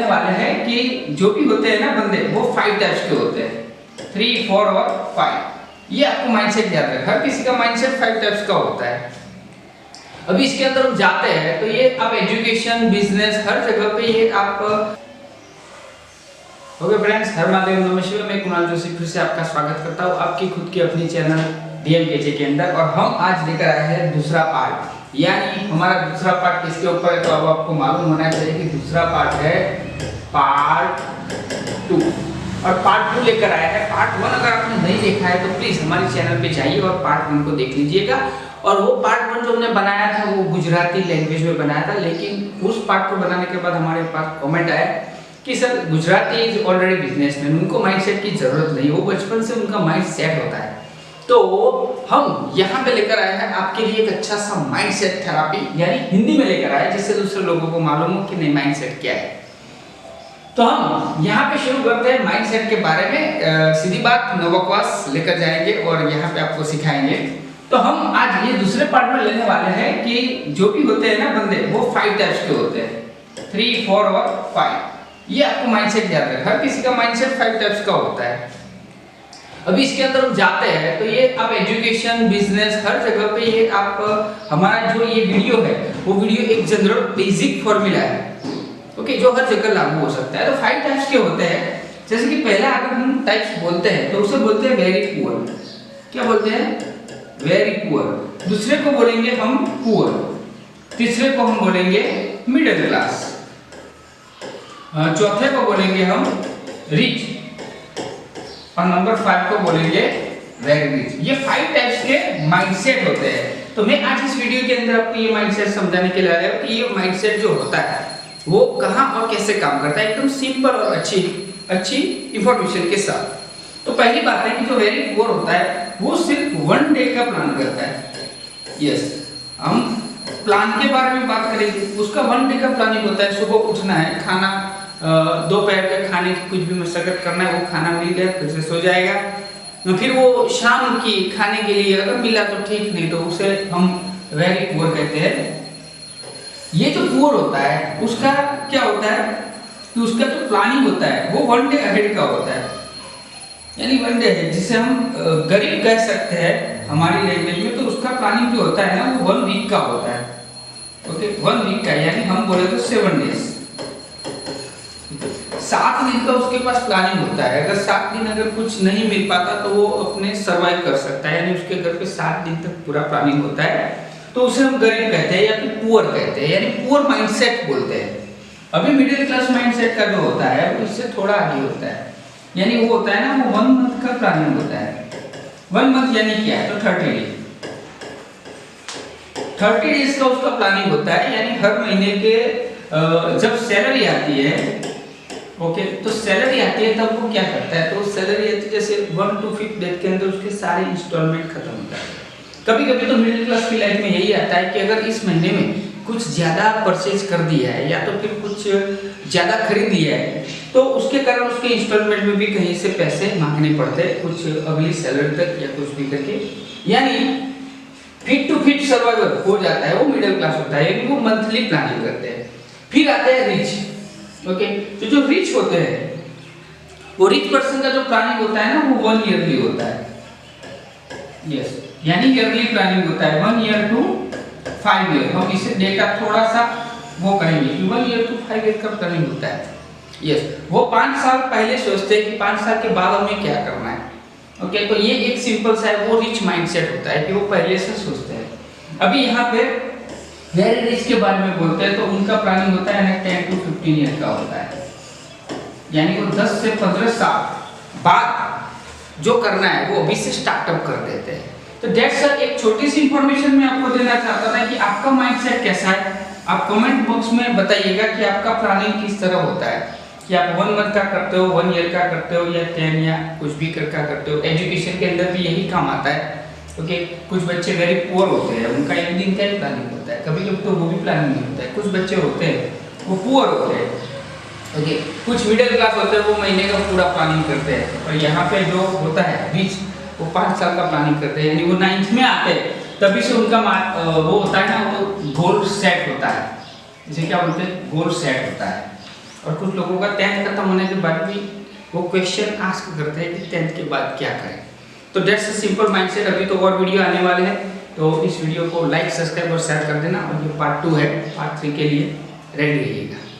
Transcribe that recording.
लेने वाले हैं कि जो भी होते हैं ना बंदे, वो 5 टाइप्स के होते हैं, 3, 4 और 5। ये आपको माइंडसेट याद रखना, हर किसी का माइंडसेट 5 टाइप्स का होता है। अभी इसके अंदर हम जाते हैं तो ये आप एजुकेशन, बिजनेस, हर जगह पे ये आप। ओके फ्रेंड्स, हर महादेव नमस्कार। मैं कुणाल जोशी फिर से आपका स्वागत करता हूँ आपकी खुद की अपनी चैनल डीएमकेजे के अंदर। और हम आज लेकर आए हैं दूसरा पार्ट, यानी हमारा दूसरा पार्ट किसके ऊपर है तो अब आपको मालूम होना चाहिए कि दूसरा पार्ट है पार्ट 2। और पार्ट 2 लेकर आया है। पार्ट 1 अगर आपने नहीं देखा है तो प्लीज हमारे चैनल पे जाइए और पार्ट 1 को देख लीजिएगा। और वो पार्ट 1 जो हमने बनाया था वो गुजराती लैंग्वेज में बनाया था, लेकिन उस पार्ट को बनाने के बाद हमारे पास कमेंट आया कि sir Gujarati is already businessman, उनको माइंडसेट की जरूरत नहीं, वो बचपन से उनका माइंड सेट होता है। तो हम यहाँ पे लेकर आए हैं आपके लिए एक अच्छा सा माइंडसेट थेरेपी, यानी हिंदी में लेकर आए जिससे दूसरे लोगों को मालूम हो कि नहीं माइंडसेट क्या है। तो हम यहाँ पे शुरू करते हैं माइंडसेट के बारे में। सीधी बात, नो बकवास लेकर जाएंगे और यहाँ पे आपको सिखाएंगे। तो हम आज ये दूसरे पार्ट में लेने वाले हैं कि जो भी होते हैं ना बंदे, वो 5 टाइप्स के होते हैं, 3, 4 और 5। ये आपको माइंडसेट याद रखना, हर किसी का माइंडसेट 5 टाइप्स का होता है। अभी इसके अंदर हम जाते हैं तो ये आप एजुकेशन, बिजनेस, हर जगह पे ये आप हमारा जो ये वीडियो है वो वीडियो एक जनरल बेसिक फॉर्मूला है, ओके, जो हर जगह लागू हो सकता है। तो 5 टाइप्स के होते हैं। जैसे कि पहला अगर हम टाइप्स बोलते हैं तो उसे बोलते हैं वेरी पुअर। क्या बोलते हैं? Very poor. दूसरे को बोलेंगे हम पुअर। तीसरे को हम बोलेंगे मिडिल क्लास। चौथे को बोलेंगे हम रिच। और नंबर 5 को बोलेंगे वेरी रिच। ये 5 टाइप्स के माइंडसेट होते हैं। तो मैं आज इस वीडियो के अंदर आपको ये माइंडसेट समझाने के लिए आया हूं कि ये माइंडसेट जो होता है वो कहां और कैसे काम करता है, एकदम सिंपल और अच्छी इंफॉर्मेशन के साथ। तो पहली बात है कि जो वेरी पुअर होता है वो सिर्फ 1 डे का प्लान करता है। यस, हम प्लान के बारे में बात करेंगे। उसका 1 डे का प्लानिंग होता है। सुबह उठना है, खाना, दोपहर के खाने की कुछ भी मशक्कत करना है, वो खाना मिल गया फिर से सो जाएगा। फिर वो शाम की खाने के लिए अगर मिला तो ठीक, नहीं तो उसे हम वेरी पुअर कहते हैं। ये जो पुअर होता है उसका क्या होता है कि उसका जो प्लानिंग होता है वो 1 डे अहेड का होता है, यानी 1 डे है, जिसे हम गरीब कह सकते हैं हमारी लैंग्वेज में। तो उसका प्लानिंग जो होता है ना वो 1 वीक का होता है, ओके, 1 वीक का, यानी हम बोले तो 7 डेज, 7 दिन का उसके पास प्लानिंग होता है। अगर 7 दिन अगर कुछ नहीं मिल पाता तो वो अपने सर्वाइव कर सकता है, यानी उसके घर पे 7 दिन तक पूरा प्लानिंग होता है। तो उसे हम गरीब कहते हैं या फिर पुअर कहते हैं, यानी पुअर माइंडसेट बोलते हैं। अभी मिडिल क्लास माइंडसेट का जो होता है वो इससे थोड़ा आगे होता है, यानी वो होता है ना वो 1 मंथ का प्लानिंग होता है। 1 मंथ यानी क्या है तो 30 डेज, 30 डेज का उसका प्लानिंग होता है। यानी हर महीने के जब सैलरी आती है, ओके, तो सैलरी आती है तब वो क्या करता है, तो सैलरी आती है जैसे 1 to 5 डेज के अंदर उसके सारे इंस्टॉलमेंट खत्म होता है। कभी कभी तो मिडिल क्लास की लाइफ में यही आता है कि अगर इस महीने में कुछ ज्यादा परचेज कर दिया है या तो फिर कुछ ज्यादा खरीद दिया है तो उसके कारण उसके इंस्टॉलमेंट में भी कहीं से पैसे मांगने पड़ते हैं, कुछ अगली सैलरी तक या कुछ भी करके, यानी फिट टू फिट सर्वाइवल हो जाता है। वो मिडिल क्लास होता है, यानी वो मंथली प्लानिंग करते हैं। फिर आते हैं रिच, ओके। तो जो रिच होते हैं वो रिच पर्सन का जो प्लानिंग होता है ना वो 1 ईयरली होता है। यस, यानी ईयरली प्लानिंग होता है 1 ईयर टू 5 ईयर। हम इसे डेटा थोड़ा सा वो करेंगे कि 1 ईयर टू 5 ईयर का प्लानिंग होता है। यस, वो 5 साल पहले सोचते हैं कि 5 साल के बाद हमें क्या करना है, ओके। तो ये एक सिंपल सा है, वो रिच माइंडसेट होता है कि वो पहले से सोचते हैं। अभी यहाँ पे वेरी रिच के बारे में बोलते हैं तो उनका प्लानिंग होता है ना 10 to 15 ईयर का होता है, यानी वो 10 से 15 साल बाद जो करना है वो अभी से स्टार्टअप कर देते हैं। तो दैट्स एक छोटी सी इंफॉर्मेशन मैं आपको देना चाहता था कि आपका माइंडसेट कैसा है। आप कमेंट बॉक्स में बताइएगा कि आपका प्लानिंग किस तरह होता है, कि आप 1 मंथ का करते हो, 1 ईयर का करते हो, या 10 या कुछ भी का करते हो। एजुकेशन के अंदर भी यही काम आता है, ओके। कुछ बच्चे वेरी पुअर होते हैं, उनका 1 दिन का ही प्लानिंग होता है, कभी कभी तो वो भी प्लानिंग नहीं होता है। कुछ बच्चे होते हैं वो पुअर होते हैं, ओके। कुछ मिडिल क्लास होते हैं वो महीने का पूरा प्लानिंग करते हैं। और यहाँ पे जो होता है रिच वो 5 साल का प्लानिंग करते हैं, यानी वो 9th में आते हैं तभी से उनका वो होता है ना वो गोल सेट होता है, इसे क्या बोलते हैं, गोल सेट होता है। और कुछ लोगों का 10th खत्म होने के बाद भी वो क्वेश्चन आस्क करते हैं कि 10th के बाद क्या करें। तो दैट्स अ सिंपल माइंडसेट। अभी तो और वीडियो आने वाले हैं, तो इस वीडियो को लाइक, सब्सक्राइब और शेयर कर देना। और ये पार्ट 2 है, पार्ट 3 के लिए रेडी रहिएगा।